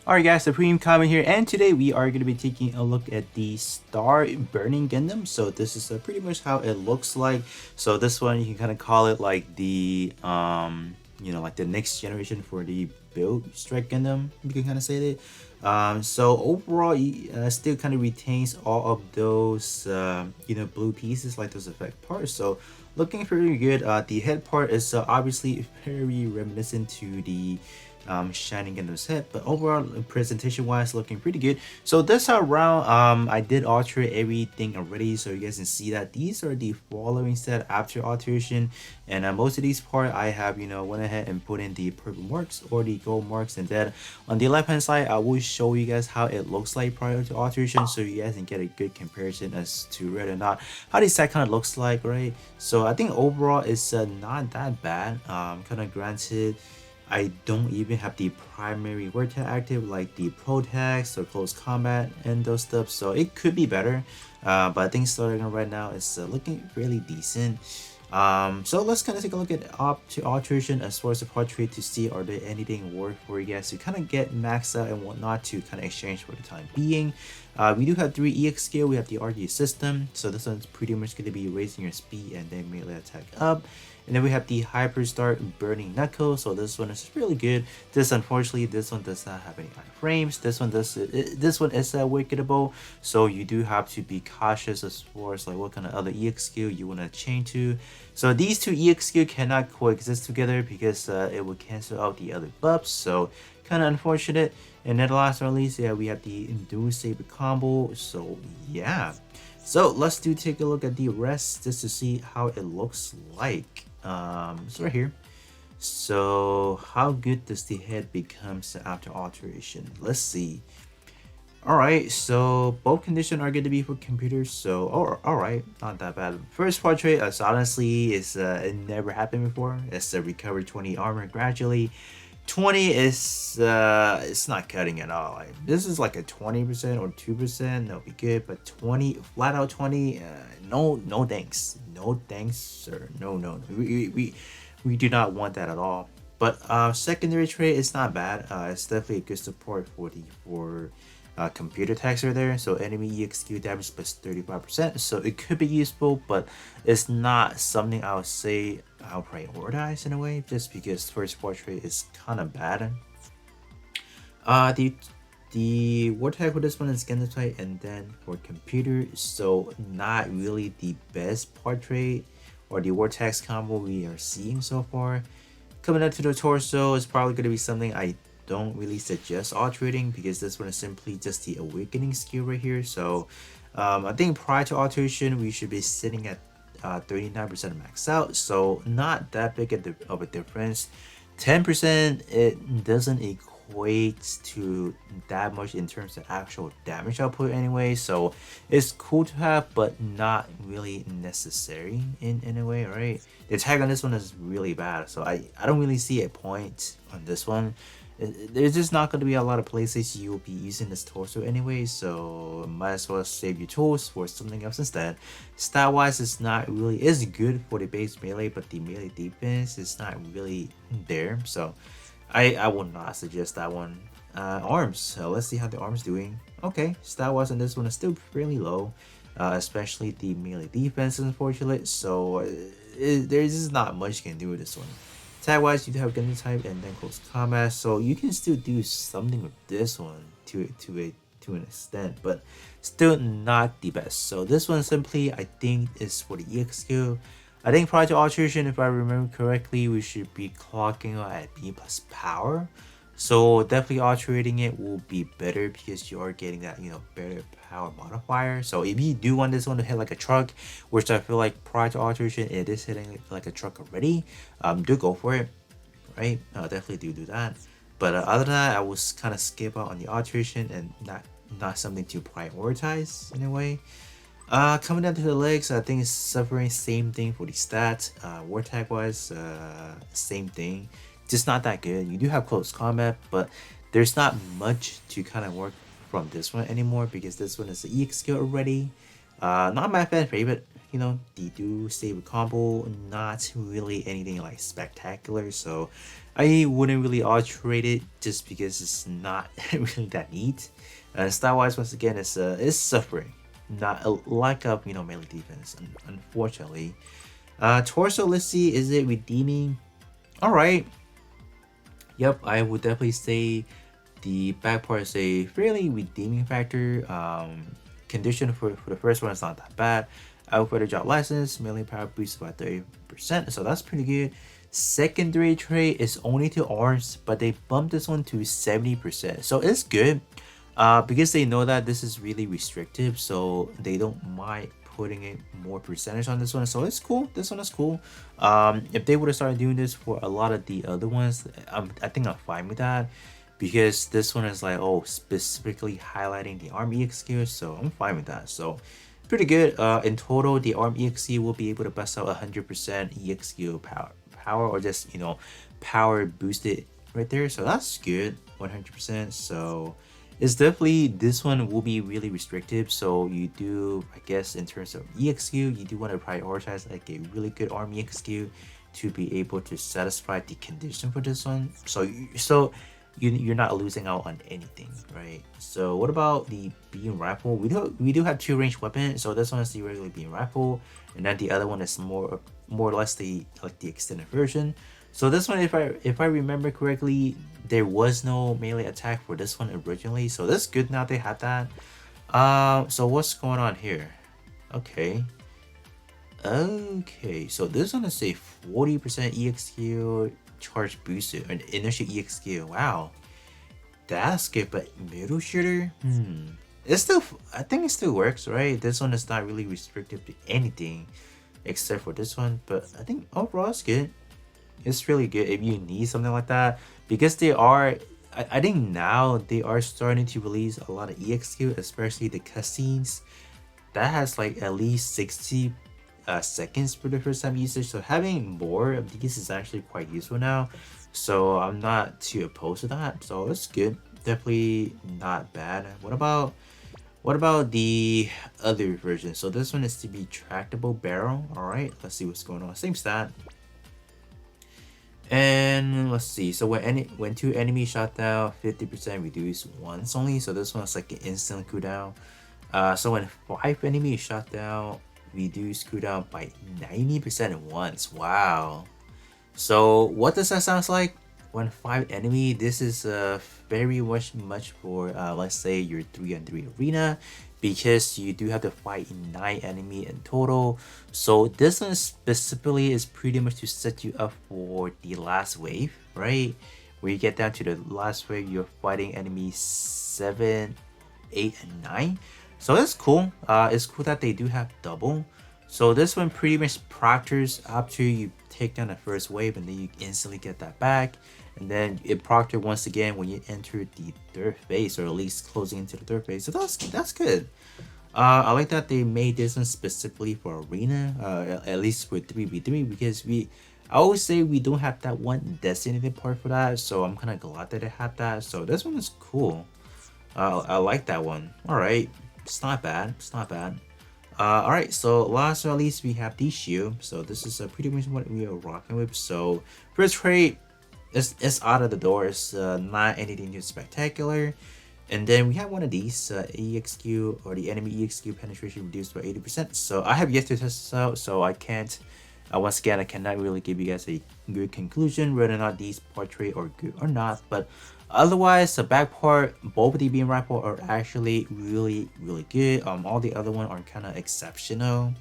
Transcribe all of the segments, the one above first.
Alright guys, the Premium Comment here, and today we are going to be taking a look at the Star Burning Gundam. So this is pretty much how it looks like. So this one, you can kind of call it like the, like the next generation for the Build Strike Gundam, you can kind of say it. So overall, it still kind of retains all of those, blue pieces, like those effect parts. So looking pretty good. The head part is obviously very reminiscent to the shining in his head, but overall presentation wise looking pretty good. So this round I did alter everything already, so you guys can see that these are the following set after alteration, and most of these part I have went ahead and put in the purple marks or the gold marks, and then on the left hand side I will show you guys how it looks like prior to alteration, so you guys can get a good comparison as to whether or not how this set kind of looks like, right? So I think overall it's not that bad. Kind of granted, I don't even have the primary word tag active like the protects or close combat and those stuff, so it could be better, but I think starting right now it's looking really decent. So let's kind of take a look at alteration as far as the portrait to see are there anything worth for you guys to kind of get maxed out and whatnot to kind of exchange for the time being. We do have 3 EX skill, we have the RG system, so this one's pretty much going to be raising your speed and then melee attack up. And then we have the Hyper Start Burning Knuckle, so this one is really good. Unfortunately, this one does not have any iframes. This one does. This one is wickedable, so you do have to be cautious as far as like what kind of other EX skill you want to chain to. So these 2 EX skill cannot coexist together because it will cancel out the other buffs. So kind of unfortunate. And then last but not least, yeah, we have the Induce Saber combo. So yeah. So let's take a look at the rest just to see how it looks like. So right here. So how good does the head becomes after alteration? Let's see. Alright, so both conditions are going to be for computers, so alright, not that bad. First portrait, as honestly, it never happened before. It's a recover 20 armor gradually. 20 is it's not cutting at all. Like, this is like a 20% or 2%, that'll be good, but 20 flat out 20, no thanks, sir. No. We do not want that at all. But secondary trait is not bad. It's definitely a good support for the computer tags are there, so enemy EXQ damage plus 35%, so it could be useful, but it's not something I would say I'll prioritize in a way, just because first portrait is kind of bad. The war tag for this one is Gundam type, and then for computer, so not really the best portrait or the war tags combo we are seeing so far. Coming up to the torso is probably going to be something I don't really suggest altering, because this one is simply just the awakening skill right here. So I think prior to alteration we should be sitting at 39% max out, so not that big of a difference. 10%, it doesn't equate to that much in terms of actual damage output anyway, so it's cool to have but not really necessary in a way, right? The tag on this one is really bad, so I don't really see a point on this one. There's just not going to be a lot of places you'll be using this torso anyway, so might as well save your tools for something else instead. Stat wise, it's not really, it's good for the base melee, but the melee defense is not really there, so I would not suggest that one. Arms, so let's see how the arms doing. Okay, stat wise on this one is still fairly low, especially the melee defense, unfortunately, so there's just not much you can do with this one. Tag wise, you do have Gundam type and then close combat, so you can still do something with this one to an extent, but still not the best. So this one simply I think is for the EX skill. I think prior to alteration, if I remember correctly, we should be clocking out at B plus power. So definitely alterating it will be better because you are getting that better power modifier. So if you do want this one to hit like a truck, which I feel like prior to alteration it is hitting like a truck already, do go for it, right? Definitely do that. But other than that, I will kind of skip out on the alteration and not something to prioritize in a way. Coming down to the legs, I think it's suffering same thing for the stats. War tag wise, same thing, just not that good. You do have close combat, but there's not much to kind of work from this one anymore because this one is the EX skill already. Not my fan favorite, the do save combo, not really anything like spectacular, so I wouldn't really alterate it just because it's not really that neat. Style wise, once again, it's suffering, not a lack of melee defense, unfortunately. Torso, let's see, is it redeeming? All right. Yep, I would definitely say the back part is a fairly redeeming factor. Condition for the first one is not that bad. Outfighter job license, melee power boost by 30%, so that's pretty good. Secondary trait is only to arms, but they bumped this one to 70%, so it's good. Because they know that this is really restrictive, so they don't mind putting it more percentage on this one, so it's cool. This one is cool. If they would have started doing this for a lot of the other ones, I think I'm fine with that, because this one is like, oh, specifically highlighting the arm EX skill, so I'm fine with that. So pretty good. In total, the arm EXQ will be able to bust out 100% EXQ power, or just power boosted right there. So that's good, 100%. So it's definitely, this one will be really restrictive. So you do, I guess, in terms of EXQ, you do want to prioritize like a really good arm EXQ to be able to satisfy the condition for this one. So you're not losing out on anything, right? So what about the beam rifle? We do have two ranged weapons. So this one is the regular beam rifle, and then the other one is more or less the extended version. So this one, if I remember correctly, there was no melee attack for this one originally. So that's good, now they have that. So what's going on here? Okay, so this one is a 40% EXQ charge boosted, an initial EXQ. Wow, that's good. But middle shooter, it's still, I think it still works, right? This one is not really restrictive to anything except for this one, but I think overall it's good. It's really good if you need something like that, because they are, I think now they are starting to release a lot of EXQ, especially the cutscenes that has like at least 60 seconds for the first time usage. So having more of these is actually quite useful now, so I'm not too opposed to that. So it's good, definitely not bad. What about the other version? So this one is to be tractable barrel. All right, let's see what's going on. Same stat. And let's see, so when two enemies shot down, 50% reduced once only. So this one's like an instant cooldown. So when 5 enemies shot down, reduce cooldown by 90% at once. Wow. So what does that sound like? When 5 enemy, this is very much for let's say your 3-on-3 arena, because you do have to fight 9 enemy in total. So this one specifically is pretty much to set you up for the last wave, right? Where you get down to the last wave, you're fighting enemies 7, 8, and 9. So that's cool. It's cool that they do have double. So this one pretty much proctors after you take down the first wave, and then you instantly get that back, and then it proctor once again when you enter the third phase, or at least closing into the third phase. So that's good. I like that they made this one specifically for arena, at least for 3v3, because I always say we don't have that one designated part for that, so I'm kind of glad that it had that. So this one is cool. I like that one. All right, it's not bad. It's not bad. All right, so last but not least, we have the shield. So this is pretty much what we are rocking with. So first trait, it's out of the door. It's not anything too spectacular. And then we have one of these, EXQ, or the enemy EXQ penetration reduced by 80%. So I have yet to test this out, so I can't, once again, I cannot really give you guys a good conclusion whether or not these portrait are good or not. But otherwise, the back part, both of the beam rifle are actually really good. All the other one are kind of exceptional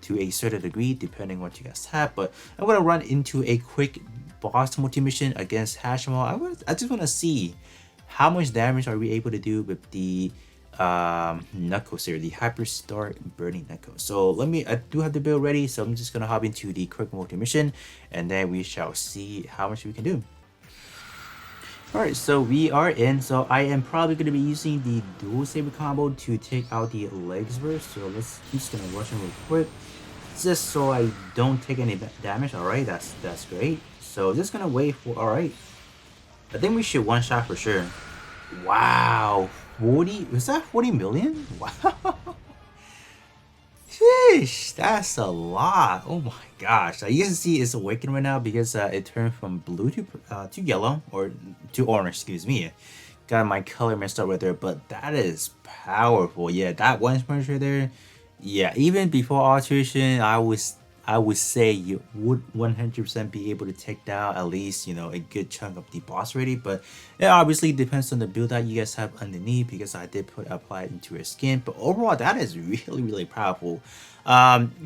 to a certain degree, depending on what you guys have. But I'm gonna run into a quick boss multi-mission against Hashimo. I just want to see how much damage are we able to do with the knuckles here, the Hyperstar Burning Knuckles. So I do have the build ready, so I'm just gonna hop into the quick multi-mission, and then we shall see how much we can do. Alright, so we are in. So I am probably going to be using the dual saber combo to take out the legs burst. So I'm just going to rush him real quick, just so I don't take any damage. Alright, that's great. So just going to wait for, alright. I think we should one shot for sure. Wow, 40, was that 40 million? Wow. fish! That's a lot. Oh my gosh. You can see it's awakened right now because it turned from blue to yellow, or to orange, excuse me. Got my color messed up right there, but that is powerful. Yeah, that one punch right there. Yeah, even before alteration, I would say you would 100% be able to take down at least, a good chunk of the boss already. But it obviously depends on the build that you guys have underneath, because I did apply it into your skin. But overall, that is really, really powerful.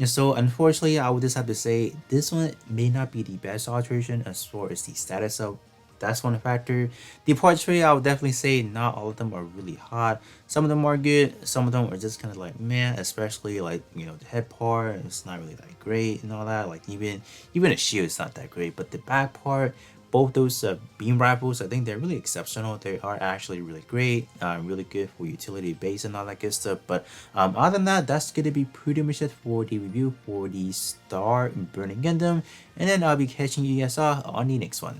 So unfortunately, I would just have to say this one may not be the best alteration as far as the status of. That's one factor. The portrait, I would definitely say not all of them are really hot. Some of them are good. Some of them are just kind of like meh, especially like the head part. It's not really that great and all that. Like even a shield is not that great. But the back part, both those beam rifles, I think they're really exceptional. They are actually really great, really good for utility base and all that good stuff. But other than that, that's gonna be pretty much it for the review for the Star Burning Gundam. And then I'll be catching you guys on the next one.